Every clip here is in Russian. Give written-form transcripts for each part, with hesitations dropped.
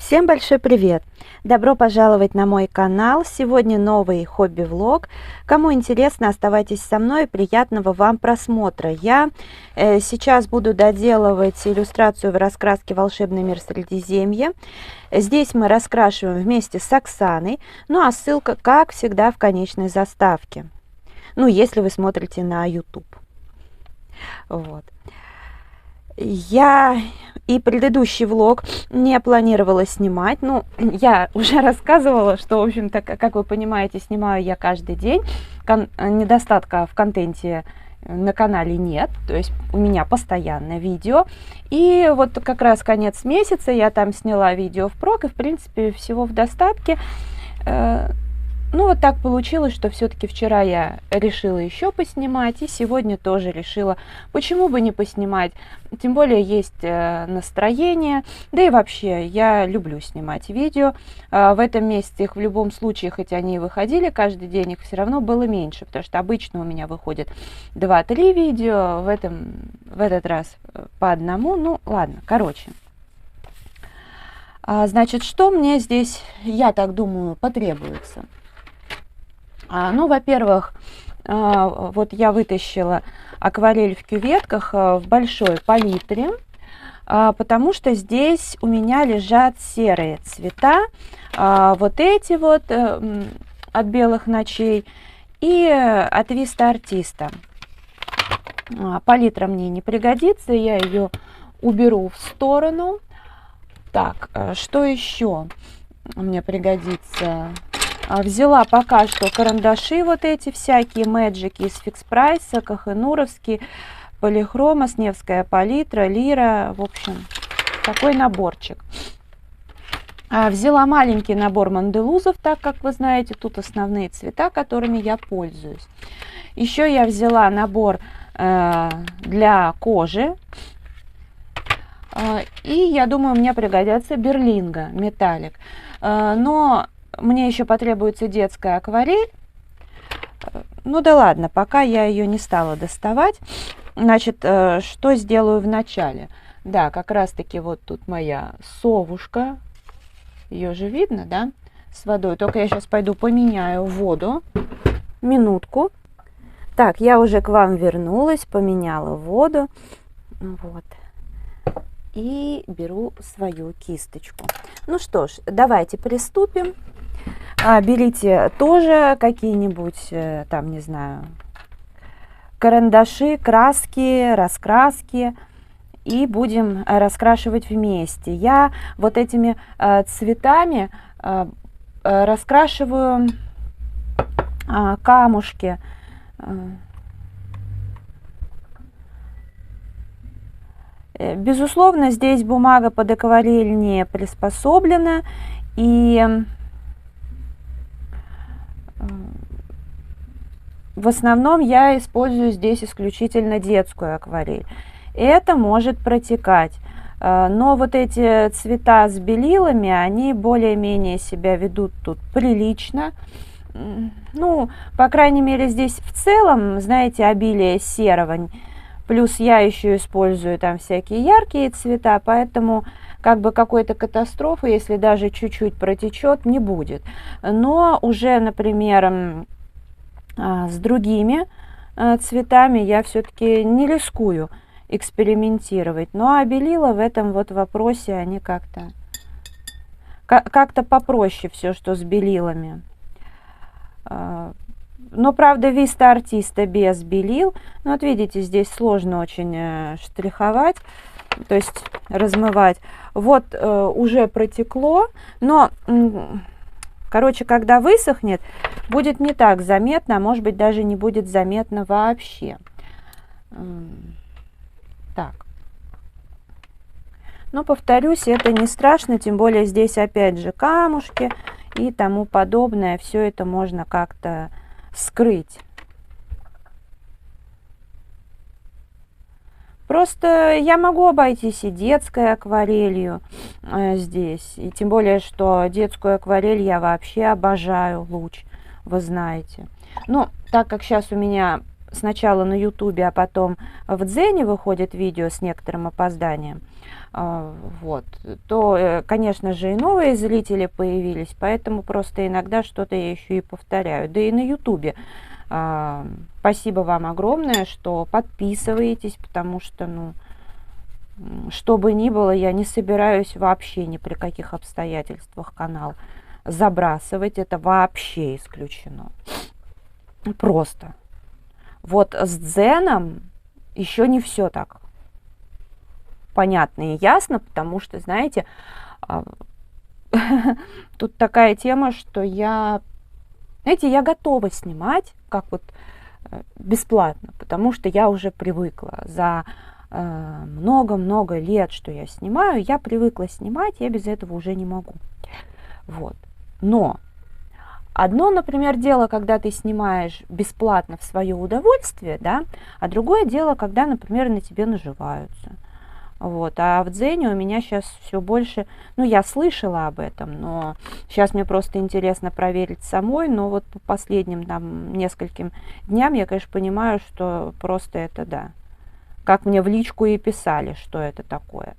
Всем большой привет! Добро пожаловать на мой канал. Сегодня новый хобби-влог. Кому интересно, оставайтесь со мной. Приятного вам просмотра. Я сейчас буду доделывать иллюстрацию в раскраске «Волшебный мир Средиземья». Здесь мы раскрашиваем вместе с Оксаной. Ну а ссылка, как всегда, в конечной заставке. Ну, если вы смотрите на YouTube. Вот. Я и предыдущий влог не планировала снимать. Ну, я уже рассказывала, что, в общем-то, как вы понимаете, снимаю я каждый день. Недостатка в контенте на канале нет. То есть у меня постоянно видео. И вот как раз конец месяца я там сняла видео впрок. И, в принципе, всего в достатке. Ну, вот так получилось, что все-таки вчера я решила еще поснимать, и сегодня тоже решила, почему бы не поснимать. Тем более есть настроение, да и вообще я люблю снимать видео. В этом месяце их в любом случае, хоть они и выходили каждый день, их все равно было меньше, потому что обычно у меня выходит 2-3 видео, в этот раз по одному. Ну, ладно, короче. Значит, что мне здесь, я так думаю, потребуется? Ну, во-первых, вот я вытащила акварель в кюветках в большой палитре, потому что здесь у меня лежат серые цвета, вот эти вот от белых ночей и от Виста Артиста. Палитра мне не пригодится, я ее уберу в сторону. Так, что еще мне пригодится? Взяла пока что карандаши вот эти всякие, мэджики из Фикс Прайса, Кохенуровский, Полихрома, Сневская палитра, Лира, в общем, такой наборчик. Взяла маленький набор манделузов, так как вы знаете, тут основные цвета, которыми я пользуюсь. Еще я взяла набор для кожи. И я думаю, мне пригодятся Берлинга, металлик. Но мне еще потребуется детская акварель. Ну да ладно, пока я ее не стала доставать. Значит, что сделаю в начале? Да, как раз таки вот тут моя совушка. Ее же видно, да? С водой. Только я сейчас пойду поменяю воду. Минутку. Так, я уже к вам вернулась, поменяла воду. Вот. И беру свою кисточку. Ну что ж, давайте приступим. Берите тоже какие-нибудь, там, не знаю, карандаши, краски, раскраски. И будем раскрашивать вместе. Я вот этими цветами раскрашиваю камушки. Безусловно, здесь бумага под акварель не приспособлена, и в основном я использую здесь исключительно детскую акварель. Это может протекать, но вот эти цвета с белилами, они более-менее себя ведут тут прилично. Ну, по крайней мере, здесь в целом, знаете, обилие серого. Плюс я еще использую там всякие яркие цвета, поэтому как бы какой-то катастрофы, если даже чуть-чуть протечет, не будет. Но уже, например, с другими цветами я все-таки не рискую экспериментировать. Ну а белила в этом вот вопросе, они как-то попроще все, что с белилами. Но, правда, Виста Артиста без белил. Ну, вот видите, здесь сложно очень штриховать, то есть размывать. Вот уже протекло, но, короче, когда высохнет, будет не так заметно, а может быть, даже не будет заметно вообще. Так. Но, повторюсь, это не страшно, тем более здесь опять же камушки и тому подобное. Все это можно как-то скрыть. Просто я могу обойтись и детской акварелью здесь. И тем более, что детскую акварель я вообще обожаю, луч, вы знаете. Ну, так как сейчас у меня сначала на Ютубе, а потом в Дзене выходит видео с некоторым опозданием, вот, то, конечно же, и новые зрители появились, поэтому просто иногда что-то я еще и повторяю. Да и на Ютубе спасибо вам огромное, что подписываетесь, потому что, ну, что бы ни было, я не собираюсь вообще ни при каких обстоятельствах канал забрасывать, это вообще исключено. Просто. Вот с Дзеном еще не все так понятно и ясно, потому что, знаете, тут такая тема, что знаете, я готова снимать как вот бесплатно, потому что я уже привыкла. За много-много лет, что я снимаю, я привыкла снимать, я без этого уже не могу. Вот. Но одно, например, дело, когда ты снимаешь бесплатно в свое удовольствие, да, а другое дело, когда, например, на тебе наживаются. Вот. А в Дзене у меня сейчас все больше, ну, я слышала об этом, но сейчас мне просто интересно проверить самой, но вот по последним там нескольким дням я, конечно, понимаю, что просто это, да, как мне в личку и писали, что это такое.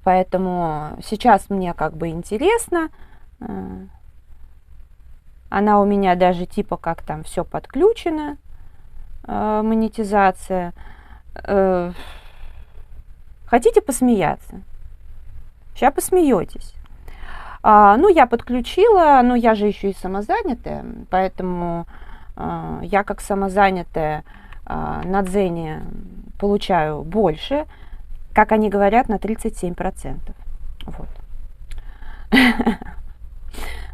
Поэтому сейчас мне как бы интересно, она у меня даже типа как там все подключено, монетизация. Хотите посмеяться? Сейчас посмеетесь. Ну, я подключила, но я же еще и самозанятая, поэтому я как самозанятая на Дзене получаю больше, как они говорят, на 37%. Вот.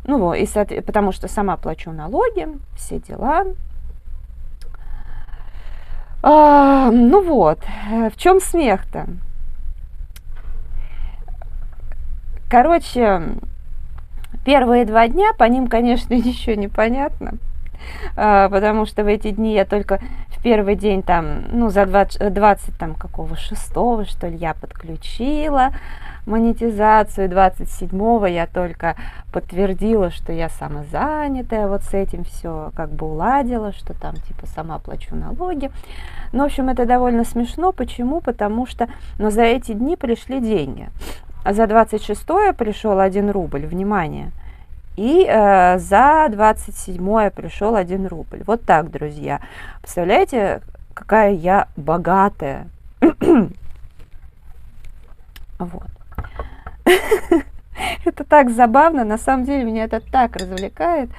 Ну, и потому что сама плачу налоги, все дела. Ну вот, в чем смех-то? Короче, первые 2 дня, по ним, конечно, ничего не понятно, потому что в эти дни я только в первый день там, ну, за 20 там какого 6-го, что ли, я подключила монетизацию, 27-го я только подтвердила, что я самозанятая, вот с этим все как бы уладила, что там типа сама плачу налоги. Ну, в общем, это довольно смешно. Почему? Потому что, ну, за эти дни пришли деньги. А за 26-е пришел 1 рубль, внимание, и за 27-е пришел 1 рубль. Вот так, друзья. Представляете, какая я богатая. Вот. Это так забавно, на самом деле меня это так развлекает.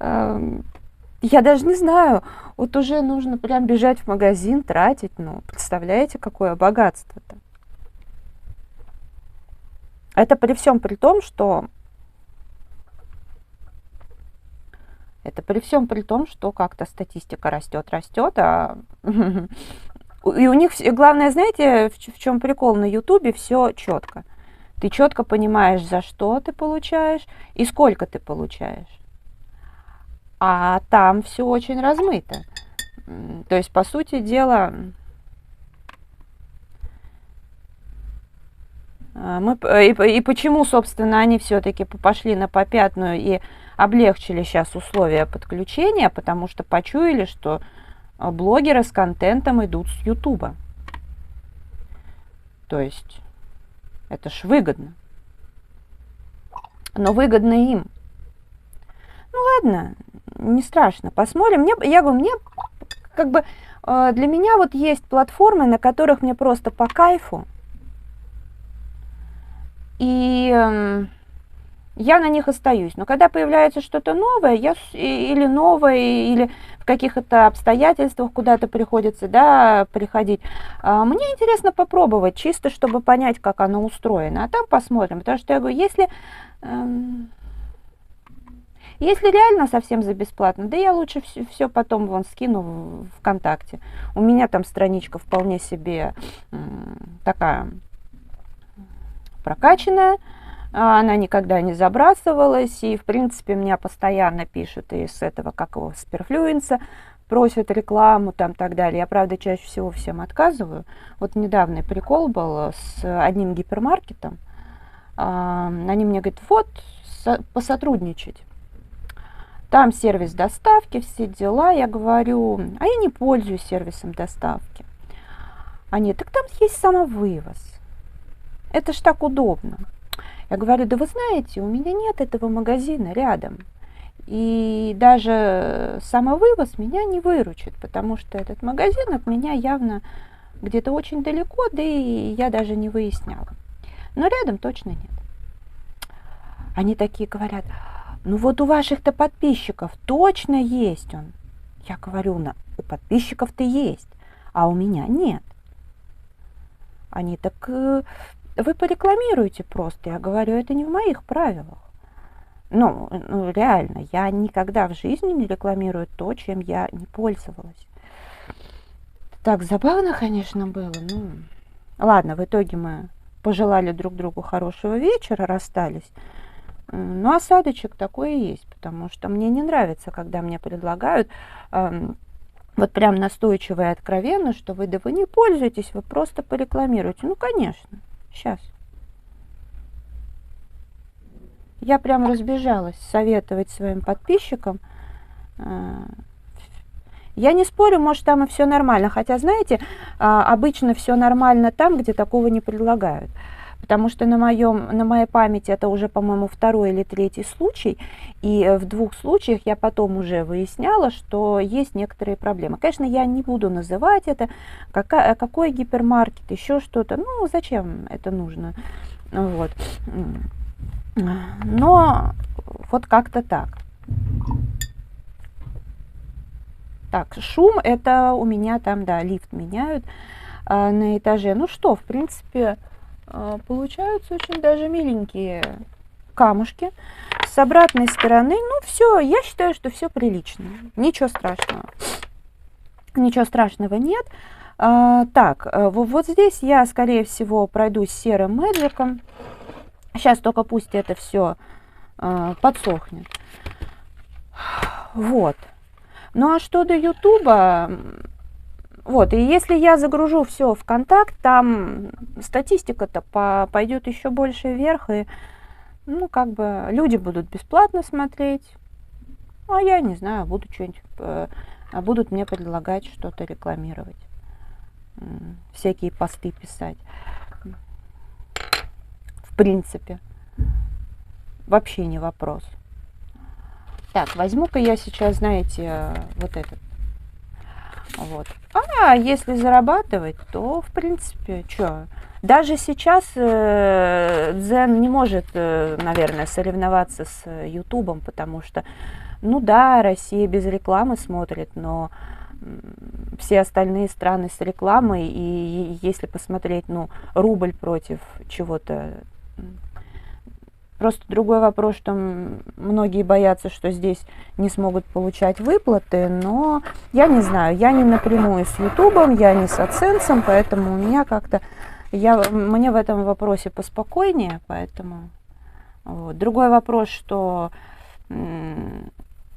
Я даже не знаю, вот уже нужно прям бежать в магазин, тратить, ну, представляете, какое богатство-то. Это при всем при том, что как-то статистика растет, и у них, главное, знаете, в чем прикол на Ютубе, все четко. Ты четко понимаешь, за что ты получаешь и сколько ты получаешь. А там все очень размыто. То есть, по сути дела, и почему, собственно, они все-таки пошли на попятную и облегчили сейчас условия подключения, потому что почуяли, что блогеры с контентом идут с Ютуба. То есть это ж выгодно. Но выгодно им. Ну ладно, не страшно, посмотрим. Я говорю, мне как бы для меня вот есть платформы, на которых мне просто по кайфу. И я на них остаюсь. Но когда появляется что-то новое, или в каких-то обстоятельствах куда-то приходится, да, приходить, мне интересно попробовать, чисто чтобы понять, как оно устроено. А там посмотрим. Потому что я говорю, если реально совсем за бесплатно, да я лучше все потом вон скину в ВКонтакте. У меня там страничка вполне себе такая прокачанная. Она никогда не забрасывалась, и, в принципе, меня постоянно пишут из этого, как его, с Перфлюенса, просят рекламу, там, так далее. Я, правда, чаще всего всем отказываю. Вот недавний прикол был с одним гипермаркетом. Они мне говорят, вот, посотрудничать. Там сервис доставки, все дела. Я говорю, а я не пользуюсь сервисом доставки. Они, так там есть самовывоз. Это ж так удобно. Я говорю, да вы знаете, у меня нет этого магазина рядом. И даже самовывоз меня не выручит, потому что этот магазин от меня явно где-то очень далеко, да и я даже не выясняла. Но рядом точно нет. Они такие говорят, ну вот у ваших-то подписчиков точно есть он. Я говорю, у подписчиков-то есть, а у меня нет. Они так, вы порекламируете просто. Я говорю, это не в моих правилах. Ну, реально, я никогда в жизни не рекламирую то, чем я не пользовалась. Так забавно, конечно, было. Ну, ладно, в итоге мы пожелали друг другу хорошего вечера, расстались. Но осадочек такой и есть, потому что мне не нравится, когда мне предлагают вот прям настойчиво и откровенно, что вы, да вы не пользуетесь, вы просто порекламируете. Ну, конечно, сейчас. Я прям разбежалась советовать своим подписчикам. Я не спорю, может, там и все нормально. Хотя, знаете, обычно все нормально там, где такого не предлагают. Потому что на моей памяти это уже, по-моему, второй или третий случай. И в 2 случаях я потом уже выясняла, что есть некоторые проблемы. Конечно, я не буду называть это, какой гипермаркет, еще что-то. Ну, зачем это нужно? Вот. Но вот как-то так. Так, шум это у меня там, да, лифт меняют на этаже. Ну что, в принципе, получаются очень даже миленькие камушки. С обратной стороны, ну все, я считаю, что все прилично. Ничего страшного. Ничего страшного нет. Так, вот здесь я, скорее всего, пройдусь серым мэджиком. Сейчас только пусть это все подсохнет. Вот. Ну а что до Ютуба, вот, и если я загружу все в контакт, там статистика-то пойдет еще больше вверх, и, ну, как бы, люди будут бесплатно смотреть, а я не знаю, буду что-нибудь, будут мне предлагать что-то рекламировать, всякие посты писать. В принципе, вообще не вопрос. Так, возьму-ка я сейчас, знаете, вот этот. Вот. А если зарабатывать, то, в принципе, что? Даже сейчас Дзен не может, наверное, соревноваться с Ютубом, потому что, ну да, Россия без рекламы смотрит, но все остальные страны с рекламой, и если посмотреть, ну, рубль против чего-то. Просто другой вопрос, что многие боятся, что здесь не смогут получать выплаты, но я не знаю, я не напрямую с Ютубом, я не с AdSense, поэтому у меня как-то, мне в этом вопросе поспокойнее, поэтому. Вот. Другой вопрос, что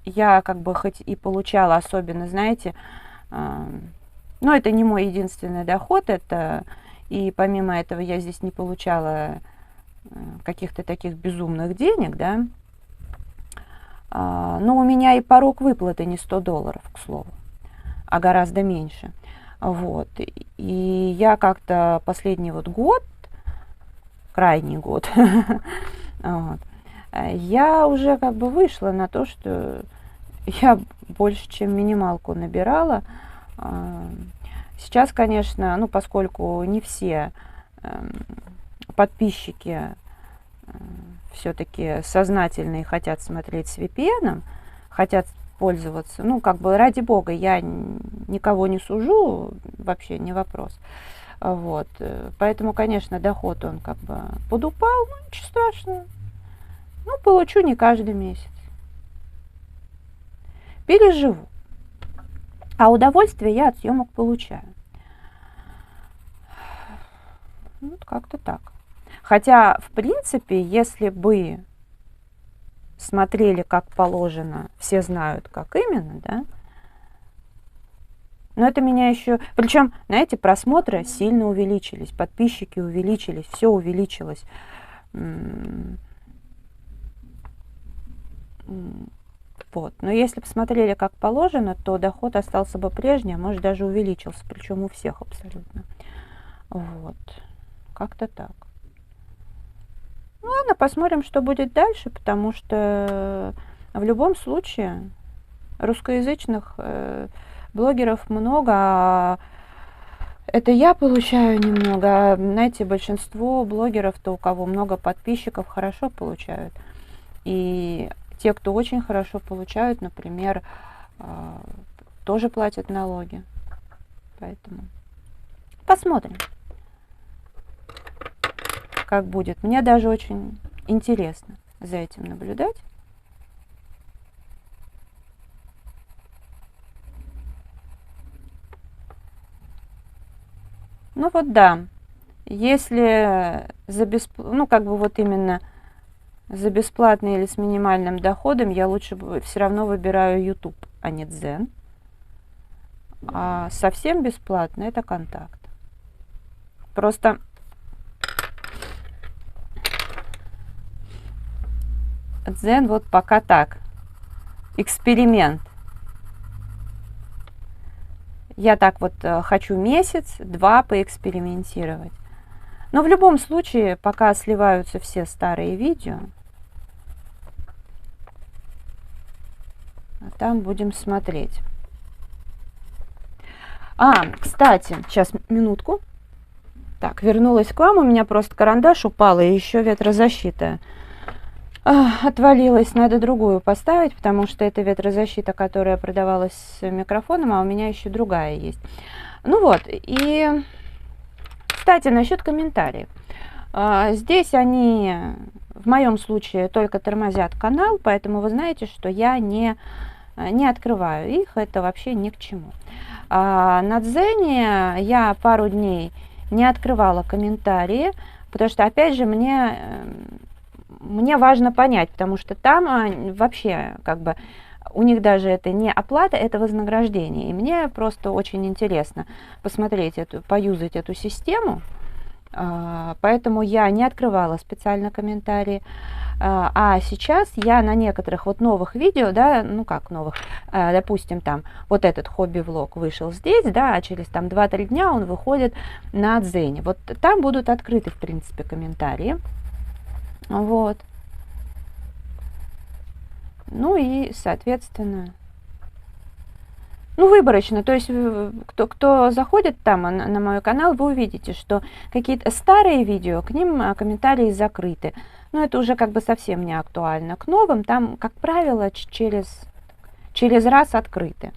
я как бы хоть и получала, особенно, знаете, но это не мой единственный доход, это и помимо этого я здесь не получала каких-то таких безумных денег, да, но у меня и порог выплаты не $100, к слову, а гораздо меньше, вот, и я как-то последний вот год, крайний год, вот, я уже как бы вышла на то, что я больше, чем минималку набирала. Сейчас, конечно, ну, поскольку не все подписчики все-таки сознательные, хотят смотреть с VPN, хотят пользоваться, ну, как бы, ради бога, я никого не сужу, вообще не вопрос. Вот. Поэтому, конечно, доход, он как бы подупал, ну, ничего страшного. Ну, получу не каждый месяц. Переживу. А удовольствие я от съемок получаю. Вот как-то так. Хотя, в принципе, если бы смотрели как положено, все знают, как именно, да, но это меня еще... Причем, знаете, просмотры сильно увеличились, подписчики увеличились, все Вот. Но если посмотрели как положено, то доход остался бы прежний, а может даже увеличился, причем у всех абсолютно. Вот. Как-то так. Ну ладно, посмотрим, что будет дальше, потому что в любом случае русскоязычных блогеров много, а это я получаю немного. Знаете, большинство блогеров-то, у кого много подписчиков, хорошо получают. И те, кто очень хорошо получают, например, тоже платят налоги. Поэтому посмотрим, как будет. Мне даже очень интересно за этим наблюдать. Ну вот да, если ну как бы вот именно за бесплатно или с минимальным доходом, я лучше все равно выбираю YouTube, а не Дзен. А совсем бесплатно это Контакт. Просто Дзен вот пока так, эксперимент. Я так вот хочу месяц-два поэкспериментировать. Но в любом случае, пока сливаются все старые видео, там будем смотреть. Кстати, сейчас минутку. Так, вернулась к вам. У меня просто карандаш упал, и еще ветрозащита отвалилась. Надо другую поставить, потому что это ветрозащита, которая продавалась с микрофоном, а у меня еще другая есть. Ну вот, и, кстати, насчет комментариев. Здесь они, в моем случае, только тормозят канал, поэтому вы знаете, что я не открываю их, это вообще ни к чему. На Дзене я пару дней не открывала комментарии, потому что, опять же, мне важно понять, потому что там вообще как бы у них даже это не оплата, это вознаграждение. И мне просто очень интересно посмотреть поюзать эту систему, поэтому я не открывала специально комментарии. А сейчас я на некоторых вот новых видео, да, ну как новых, допустим, там вот этот хобби-влог вышел здесь, да, а через там 2-3 дня он выходит на Дзене. Вот там будут открыты, в принципе, комментарии. Вот. Ну и, соответственно, ну, выборочно. То есть, кто заходит там на мой канал, вы увидите, что какие-то старые видео, к ним комментарии закрыты. Но это уже как бы совсем не актуально. К новым там, как правило, через раз открыты.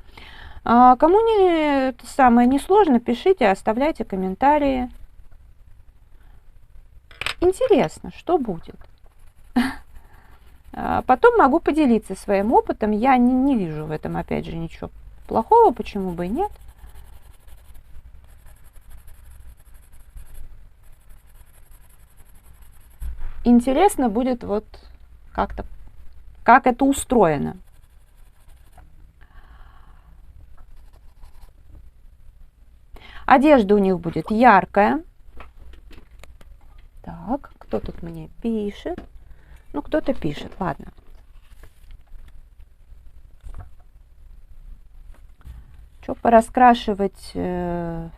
Кому это самое несложно, пишите, оставляйте комментарии. Интересно, что будет. Потом могу поделиться своим опытом. Я не вижу в этом, опять же, ничего плохого, почему бы и нет. Интересно будет вот как-то, как это устроено. Одежда у них будет яркая. Так, кто тут мне пишет? Ну, кто-то пишет, ладно. Что пораскрашивать на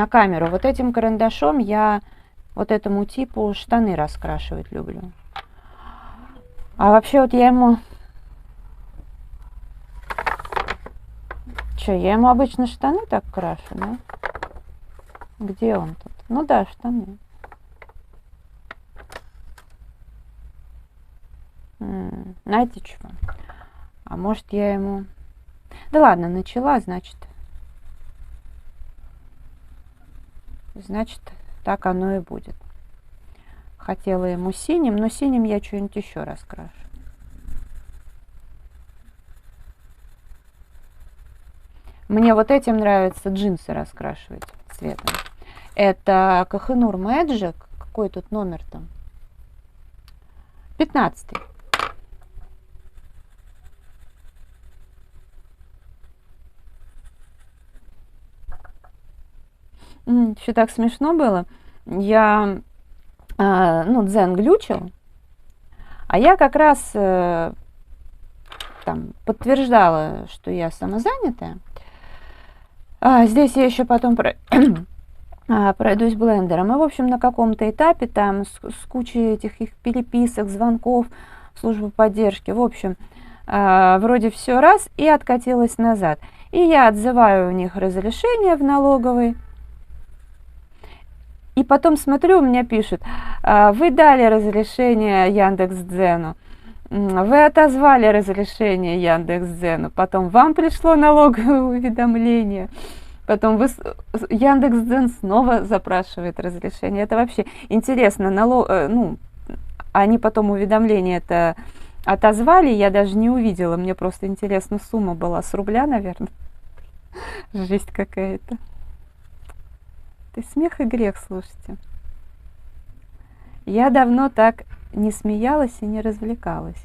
камеру? Вот этим карандашом я вот этому типу штаны раскрашивать люблю. А вообще вот я ему... я ему обычно штаны так крашу, да? Где он тут? Ну да, штаны. Знаете чего? А может я ему... Да ладно, начала, значит, так оно и будет. Хотела ему синим, но синим я что-нибудь еще раскрашу. Мне вот этим нравится джинсы раскрашивать цветом. Это Kohinoor Magic. Какой тут номер там? 15-й. Еще так смешно было. Я, Дзен глючил, а я как раз там подтверждала, что я самозанятая. Здесь я еще потом пройдусь блендером. И, в общем, на каком-то этапе там с кучей этих их переписок, звонков в службу поддержки, в общем, вроде все раз и откатилась назад. И я отзываю у них разрешение в налоговой. И потом смотрю, у меня пишут: вы дали разрешение Яндекс.Дзену, вы отозвали разрешение Яндекс.Дзену, потом вам пришло налоговое уведомление, потом Яндекс.Дзен снова запрашивает разрешение. Это вообще интересно. Они потом уведомление это отозвали, я даже не увидела. Мне просто интересно, сумма была с рубля, наверное. Жесть какая-то. Ты смех и грех, слушайте. Я давно так не смеялась и не развлекалась.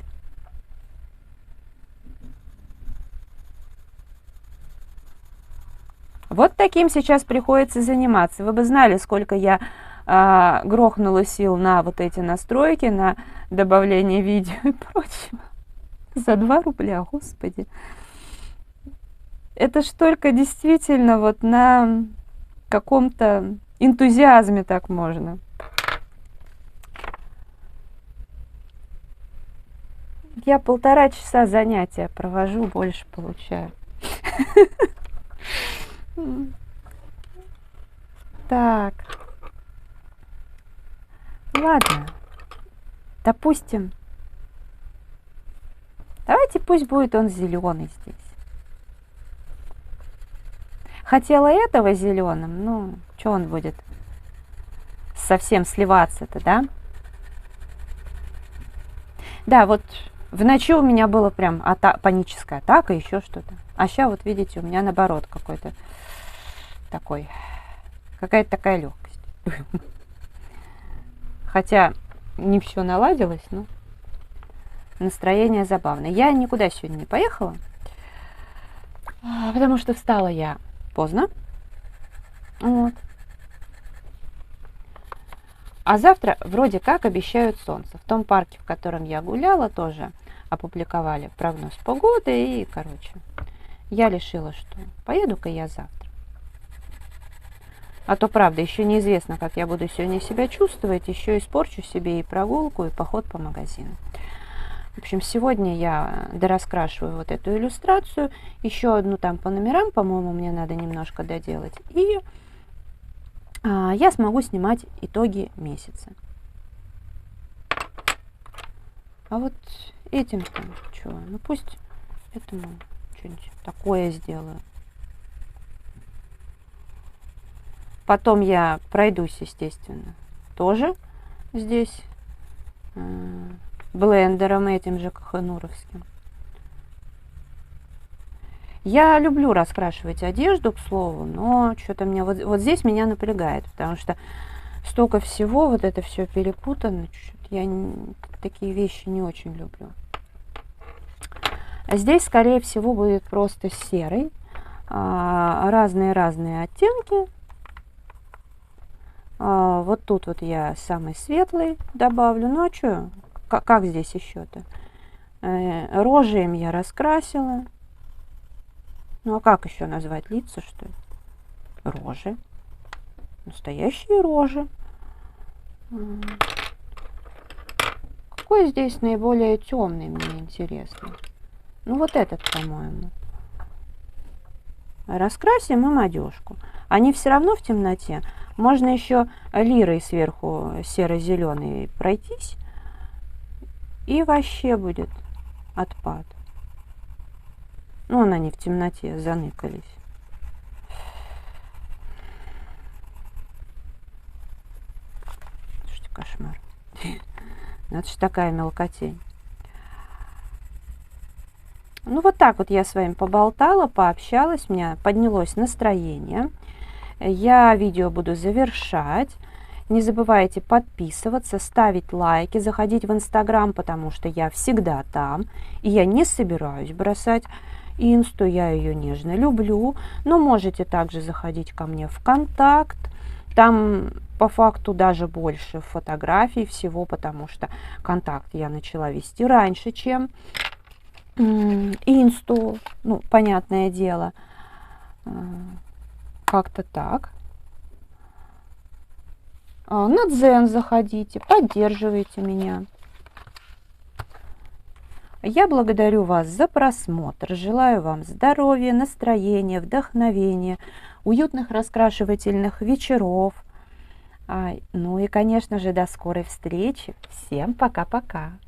Вот таким сейчас приходится заниматься. Вы бы знали, сколько я грохнула сил на вот эти настройки, на добавление видео и прочего. За 2 рубля, господи. Это ж только действительно вот на каком-то энтузиазме так можно. Я 1,5 часа занятия провожу, больше получаю. Так. Ладно. Допустим. Давайте пусть будет он зеленый здесь. Хотела этого зеленым, ну, что он будет совсем сливаться-то, да? Да, вот в ночи у меня было прям паническая атака, еще что-то. А сейчас, вот видите, у меня наоборот какой-то такой, какая-то такая легкость. Хотя не все наладилось, но настроение забавное. Я никуда сегодня не поехала, потому что встала я поздно. Вот. А завтра вроде как обещают солнце. В том парке, в котором я гуляла, тоже опубликовали прогноз погоды. И, короче, я решила, что поеду-ка я завтра. А то, правда, еще неизвестно, как я буду сегодня себя чувствовать. Еще испорчу себе и прогулку, и поход по магазину. В общем, сегодня я дораскрашиваю вот эту иллюстрацию. Еще одну там по номерам, по-моему, мне надо немножко доделать. И я смогу снимать итоги месяца. А вот этим-то что? Ну пусть этому что-нибудь такое сделаю. Потом я пройдусь, естественно, тоже здесь блендером этим же кахануровским. Я люблю раскрашивать одежду, к слову, но что-то мне вот здесь меня напрягает, потому что столько всего, вот это все перепутано. Я такие вещи не очень люблю. А здесь, скорее всего, будет просто серый, разные-разные оттенки. Вот тут вот я самый светлый добавлю. Ну а что, как здесь еще-то? Рожей я раскрасила. Ну а как еще назвать лица, что ли? Рожи. Настоящие рожи. Какой здесь наиболее темный, мне интересно? Ну вот этот, по-моему. Раскрасим им одежку. Они все равно в темноте. Можно еще лирой сверху серо-зеленый пройтись. И вообще будет отпад. Ну, они в темноте заныкались. Слушайте, кошмар. Это ж такая мелкотень. Ну, вот так вот я с вами поболтала, пообщалась, у меня поднялось настроение. Я видео буду завершать. Не забывайте подписываться, ставить лайки, заходить в Инстаграм, потому что я всегда там. И я не собираюсь бросать Инсту, я ее нежно люблю. Но можете также заходить ко мне в Контакт. Там по факту даже больше фотографий всего, потому что Контакт я начала вести раньше, чем Инсту, ну, понятное дело. Как-то так. На Дзен заходите, поддерживайте меня. Я благодарю вас за просмотр. Желаю вам здоровья, настроения, вдохновения, уютных раскрашивательных вечеров. Ну и, конечно же, до скорой встречи. Всем пока-пока.